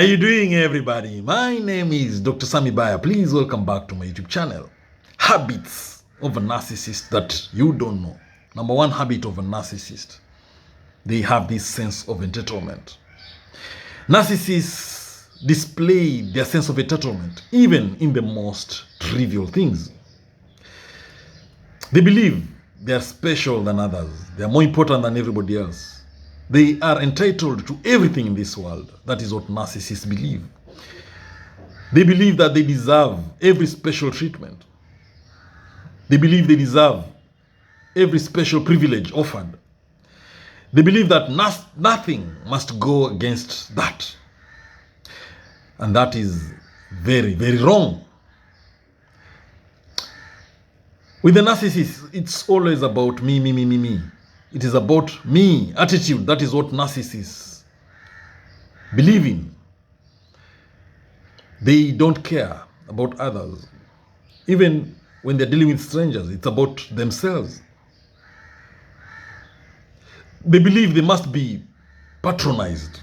you doing, everybody? My name is Dr. Sami Bay. Please welcome back to my YouTube channel. Habits of a narcissist that you don't know. Number one habit of a narcissist. They have this sense of entitlement. Narcissists display their sense of entitlement even in the most trivial things. They believe they are special than others. They are more important than everybody else. They are entitled to everything in this world. That is what narcissists believe. They believe that they deserve every special treatment. They believe they deserve every special privilege offered. They believe that nothing must go against that. And that is very, very wrong. With the narcissist, it's always about me, me, me, me, me. It is about me attitude. That is what narcissists believe in. They don't care about others. Even when they're dealing with strangers, it's about themselves. They believe they must be patronized.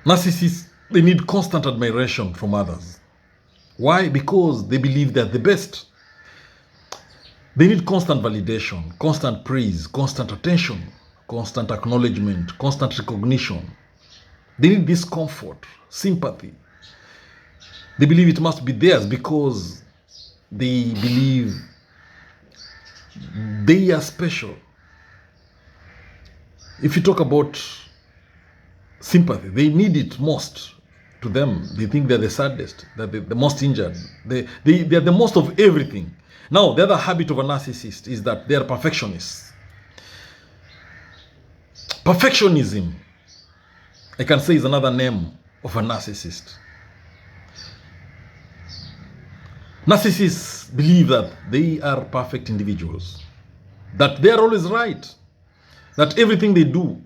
Narcissists, they need constant admiration from others. Why? Because they believe they're the best. They need constant validation, constant praise, constant attention, constant acknowledgement, constant recognition. They need this comfort, sympathy. They believe it must be theirs because they believe they are special. If you talk about sympathy, they need it most to them. They think they're the saddest, they're the most injured. They are the most of everything. Now, the other habit of a narcissist is that they are perfectionists. Perfectionism, I can say, is another name of a narcissist. Narcissists believe that they are perfect individuals, that they are always right, that everything they do,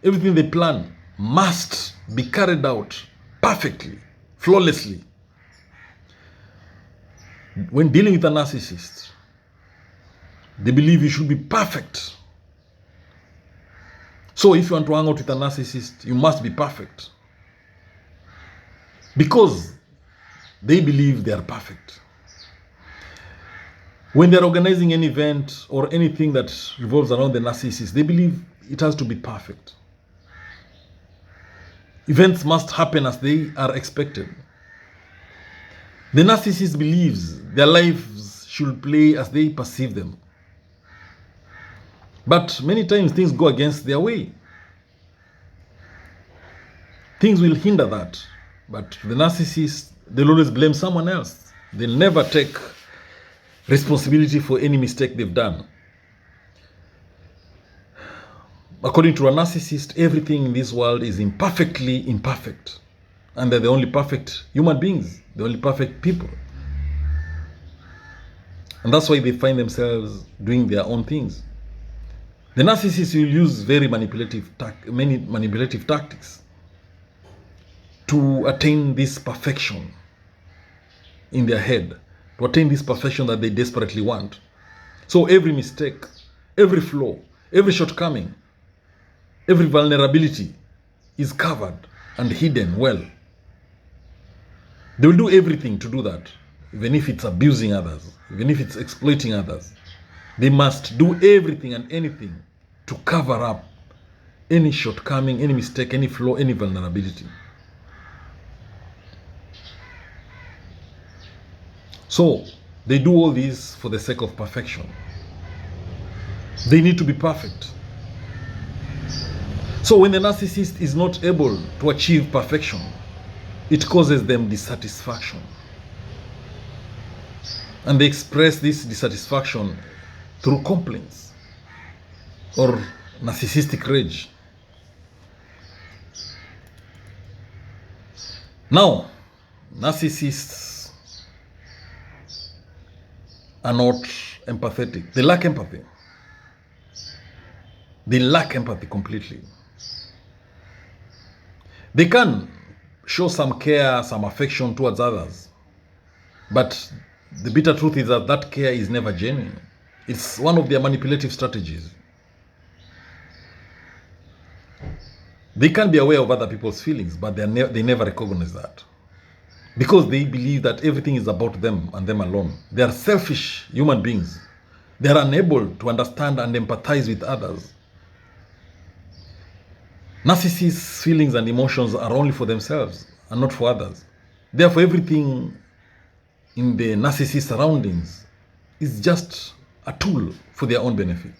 everything they plan must be carried out perfectly, flawlessly. When dealing with a narcissist, they believe you should be perfect. So if you want to hang out with a narcissist, you must be perfect. Because they believe they are perfect. When they're organizing an event or anything that revolves around the narcissist, they believe it has to be perfect. Events must happen as they are expected. The narcissist believes their lives should play as they perceive them. But many times things go against their way. Things will hinder that. But the narcissist, they'll always blame someone else. They'll never take responsibility for any mistake they've done. According to a narcissist, everything in this world is imperfectly imperfect. And they're the only perfect human beings, the only perfect people. And that's why they find themselves doing their own things. The narcissist will use many manipulative tactics to attain this perfection in their head, to attain this perfection that they desperately want. So every mistake, every flaw, every shortcoming, every vulnerability is covered and hidden well. They will do everything to do that, even if it's abusing others, even if it's exploiting others. They must do everything and anything to cover up any shortcoming, any mistake, any flaw, any vulnerability. So, they do all this for the sake of perfection. They need to be perfect. So when the narcissist is not able to achieve perfection, it causes them dissatisfaction. And they express this dissatisfaction through complaints or narcissistic rage. Now, narcissists are not empathetic. They lack empathy. They lack empathy completely. They can show some care, some affection towards others. But the bitter truth is that that care is never genuine. It's one of their manipulative strategies. They can be aware of other people's feelings, but they never recognize that. Because they believe that everything is about them and them alone. They are selfish human beings. They are unable to understand and empathize with others. Narcissists' feelings and emotions are only for themselves and not for others. Therefore, everything in the narcissist surroundings is just a tool for their own benefit.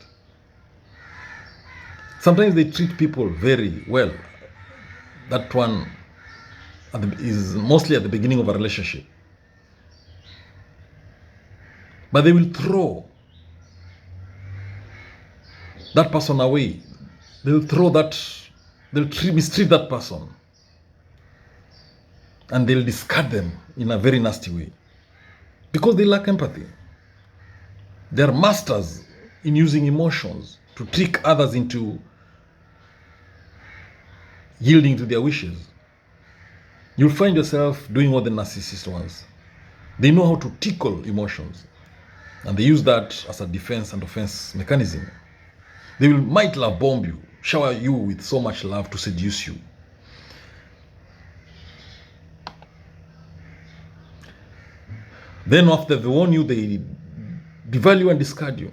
Sometimes they treat people very well. That one is mostly at the beginning of a relationship. But they will throw that person away. They'll mistreat that person. And they'll discard them in a very nasty way. Because they lack empathy. They are masters in using emotions to trick others into yielding to their wishes. You'll find yourself doing what the narcissist wants. They know how to tickle emotions, and they use that as a defense and offense mechanism. They might love bomb you, shower you with so much love to seduce you. Then after they warn you, they devalue and discard you.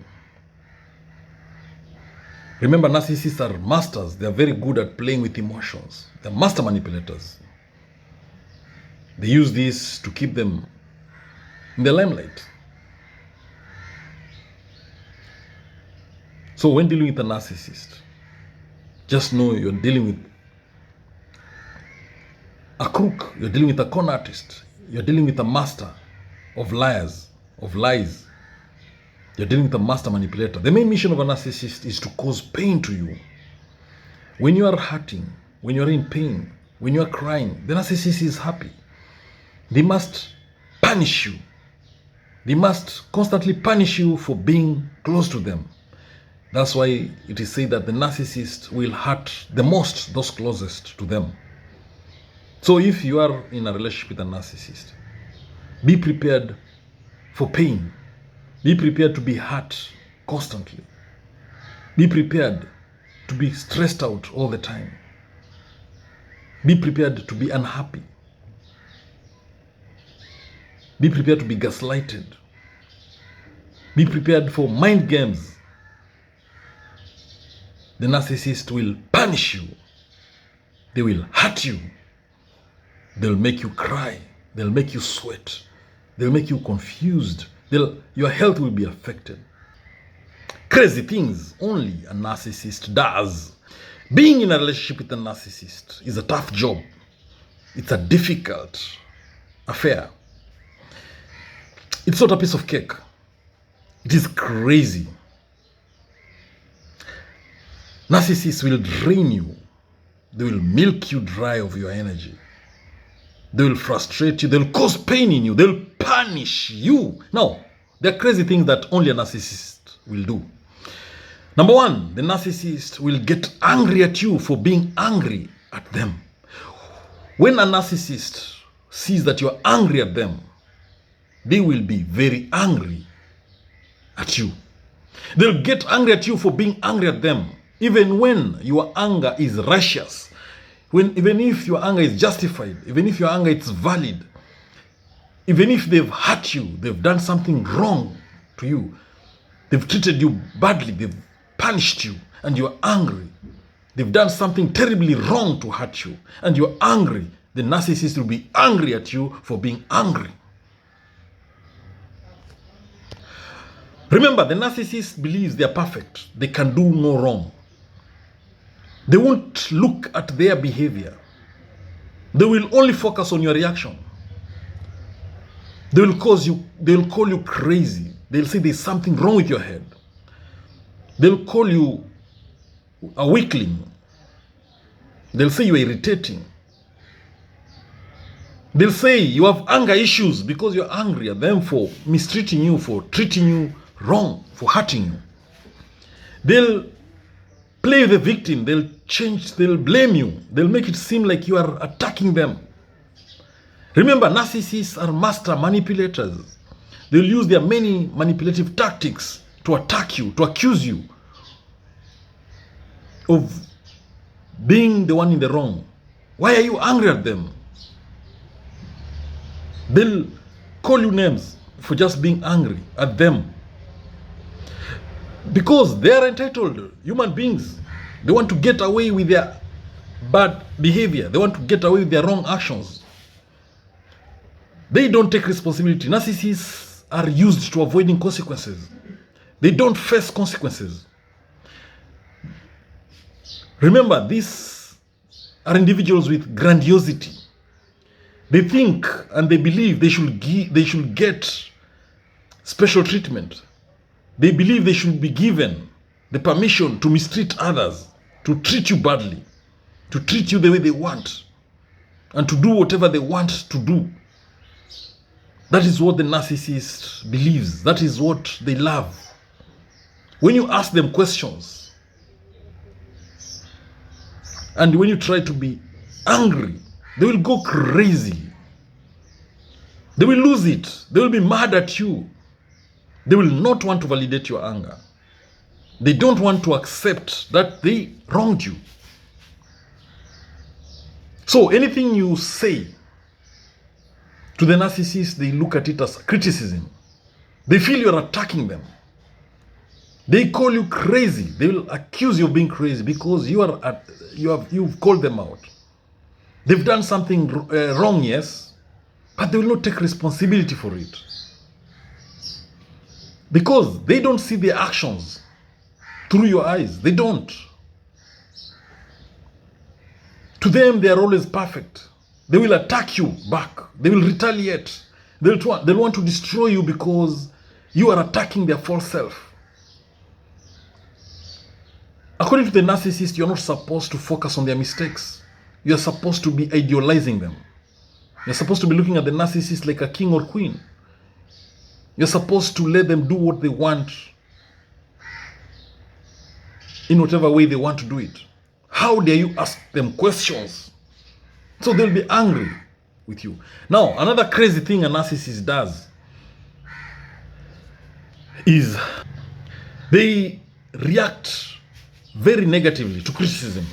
Remember, narcissists are masters. They are very good at playing with emotions. They're master manipulators. They use this to keep them in the limelight. So when dealing with a narcissist, just know you're dealing with a crook. You're dealing with a con artist. You're dealing with a master of lies, of lies. You're dealing with a master manipulator. The main mission of a narcissist is to cause pain to you. When you are hurting, when you are in pain, when you are crying, the narcissist is happy. They must punish you. They must constantly punish you for being close to them. That's why it is said that the narcissist will hurt the most those closest to them. So if you are in a relationship with a narcissist, be prepared for pain. Be prepared to be hurt constantly. Be prepared to be stressed out all the time. Be prepared to be unhappy. Be prepared to be gaslighted. Be prepared for mind games. The narcissist will punish you. They will hurt you. They'll make you cry. They'll make you sweat. They'll make you confused. Your health will be affected. Crazy things only a narcissist does. Being in a relationship with a narcissist is a tough job. It's a difficult affair. It's not a piece of cake. It is crazy. Narcissists will drain you. They will milk you dry of your energy. They will frustrate you. They'll cause pain in you. They'll punish you. Now, there are crazy things that only a narcissist will do. Number one, the narcissist will get angry at you for being angry at them. When a narcissist sees that you're angry at them, they will be very angry at you. They'll get angry at you for being angry at them, even when your anger is righteous, even if your anger is justified, even if your anger is valid, even if they've hurt you, they've done something wrong to you, they've treated you badly, they've punished you, and you're angry. They've done something terribly wrong to hurt you, and you're angry. The narcissist will be angry at you for being angry. Remember, the narcissist believes they are perfect. They can do no wrong. They won't look at their behavior. They will only focus on your reaction. They will call you crazy. They'll say there's something wrong with your head. They'll call you a weakling. They'll say you're irritating. They'll say you have anger issues because you're angry at them for mistreating you, for treating you wrong, for hurting you. They'll play the victim. They'll blame you. They'll make it seem like you are attacking them. Remember, narcissists are master manipulators. They'll use their many manipulative tactics to attack you, to accuse you of being the one in the wrong. Why are you angry at them? They'll call you names for just being angry at them. Because they are entitled human beings. They want to get away with their bad behavior. They want to get away with their wrong actions. They don't take responsibility. Narcissists are used to avoiding consequences. They don't face consequences. Remember, these are individuals with grandiosity. They think and they believe they should get special treatment. They believe they should be given the permission to mistreat others, to treat you badly, to treat you the way they want, and to do whatever they want to do. That is what the narcissist believes. That is what they love. When you ask them questions, and when you try to be angry, they will go crazy. They will lose it. They will be mad at you. They will not want to validate your anger. They don't want to accept that they wronged you. So anything you say to the narcissist, they look at it as criticism. They feel you're attacking them. They call you crazy. They will accuse you of being crazy because you've called them out. They've done something wrong, yes, but they will not take responsibility for it. Because they don't see their actions through your eyes. They don't. To them, they are always perfect. They will attack you back. They will retaliate. They'll want to destroy you because you are attacking their false self. According to the narcissist, you're not supposed to focus on their mistakes. You're supposed to be idealizing them. You're supposed to be looking at the narcissist like a king or queen. You're supposed to let them do what they want in whatever way they want to do it. How dare you ask them questions? So they'll be angry with you. Now, another crazy thing a narcissist does is they react very negatively to criticism.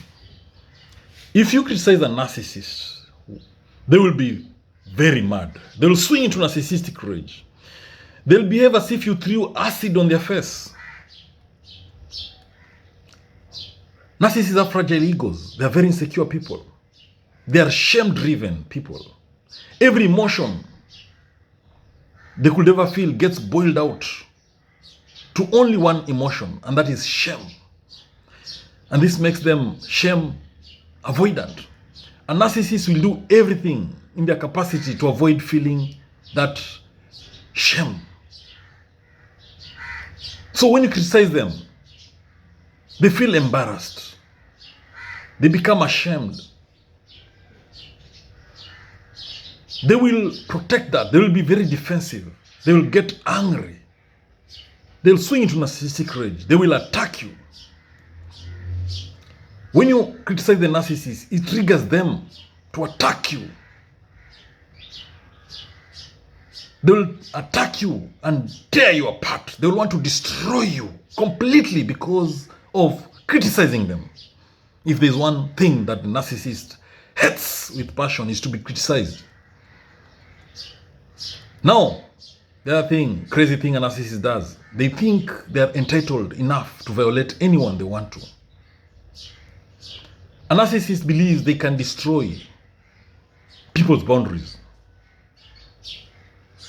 If you criticize a narcissist, they will be very mad. They will swing into narcissistic rage. They'll behave as if you threw acid on their face. Narcissists have fragile egos. They are very insecure people. They are shame-driven people. Every emotion they could ever feel gets boiled out to only one emotion, and that is shame. And this makes them shame avoidant. A narcissist will do everything in their capacity to avoid feeling that shame. So when you criticize them, they feel embarrassed. They become ashamed. They will protect that. They will be very defensive. They will get angry. They'll swing into narcissistic rage. They will attack you. When you criticize the narcissist, it triggers them to attack you. They will attack you and tear you apart. They will want to destroy you completely because of criticizing them. If there's one thing that the narcissist hates with passion, is to be criticized. Now, the other thing, crazy thing a narcissist does, they think they're entitled enough to violate anyone they want to. A narcissist believes they can destroy people's boundaries.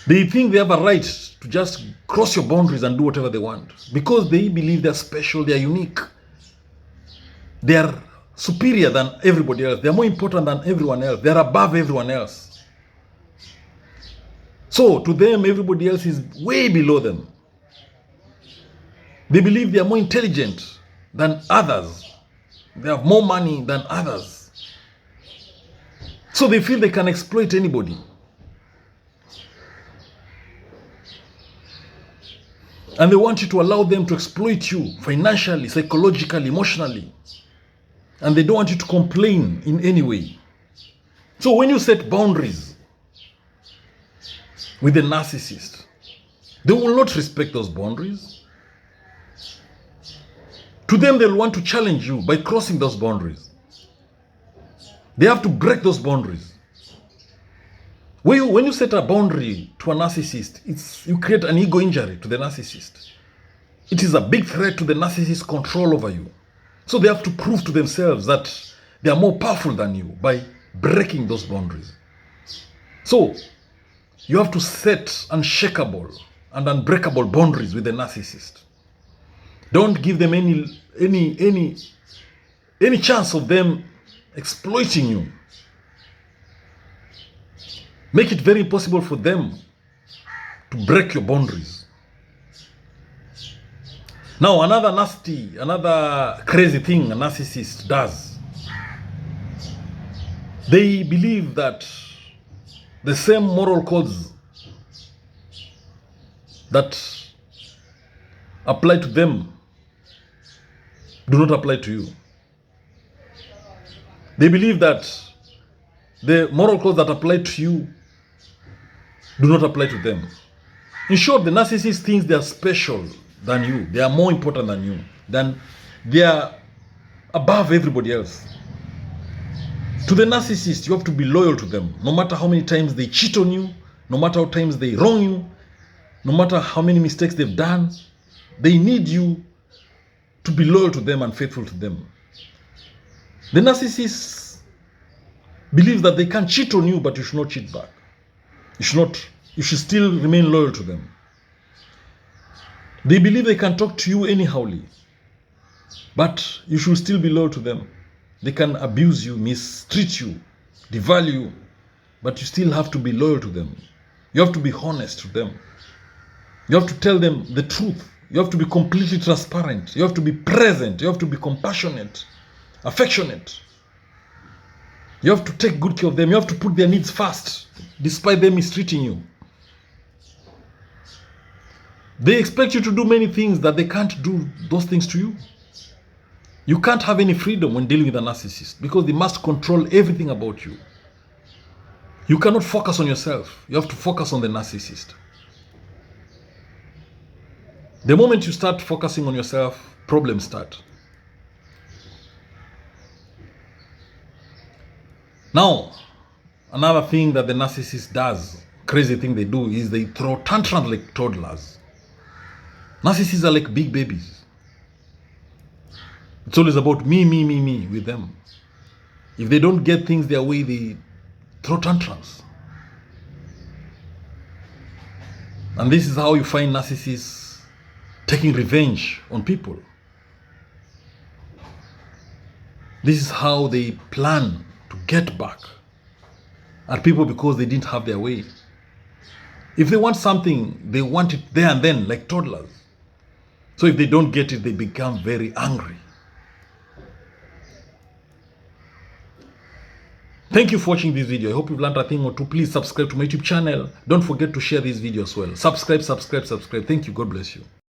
They think they have a right to just cross your boundaries and do whatever they want because they believe they're special, they're unique. They are superior than everybody else. They're more important than everyone else. They're above everyone else. So to them, everybody else is way below them. They believe they are more intelligent than others. They have more money than others. So they feel they can exploit anybody. And they want you to allow them to exploit you financially, psychologically, emotionally. And they don't want you to complain in any way. So when you set boundaries with the narcissist, they will not respect those boundaries. To them, they'll want to challenge you by crossing those boundaries. They have to break those boundaries. When you set a boundary to a narcissist, you create an ego injury to the narcissist. It is a big threat to the narcissist's control over you. So they have to prove to themselves that they are more powerful than you by breaking those boundaries. So you have to set unshakable and unbreakable boundaries with the narcissist. Don't give them any chance of them exploiting you. Make it very impossible for them to break your boundaries. Now, another crazy thing a narcissist does, they believe that the same moral codes that apply to them do not apply to you. They believe that the moral codes that apply to you do not apply to them. In short, the narcissist thinks they are special than you. They are more important than you. They are above everybody else. To the narcissist, you have to be loyal to them. No matter how many times they cheat on you, no matter how many times they wrong you, no matter how many mistakes they've done, they need you to be loyal to them and faithful to them. The narcissist believes that they can cheat on you, but you should not cheat back. You should still remain loyal to them. They believe they can talk to you anyhowly, but you should still be loyal to them. They can abuse you, mistreat you, devalue you, but you still have to be loyal to them. You have to be honest to them. You have to tell them the truth. You have to be completely transparent. You have to be present. You have to be compassionate, affectionate. You have to take good care of them. You have to put their needs first, despite them mistreating you. They expect you to do many things that they can't do those things to you. You can't have any freedom when dealing with a narcissist because they must control everything about you. You cannot focus on yourself. You have to focus on the narcissist. The moment you start focusing on yourself, problems start. Now, another thing that the narcissist does, crazy thing they do, is they throw tantrums like toddlers. Narcissists are like big babies. It's always about me with them. If they don't get things their way, they throw tantrums. And this is how you find narcissists taking revenge on people. This is how they plan to get back at people because they didn't have their way. If they want something, they want it there and then, like toddlers. So if they don't get it, they become very angry. Thank you for watching this video. I hope you've learned a thing or two. Please subscribe to my YouTube channel. Don't forget to share this video as well. Subscribe. Thank you. God bless you.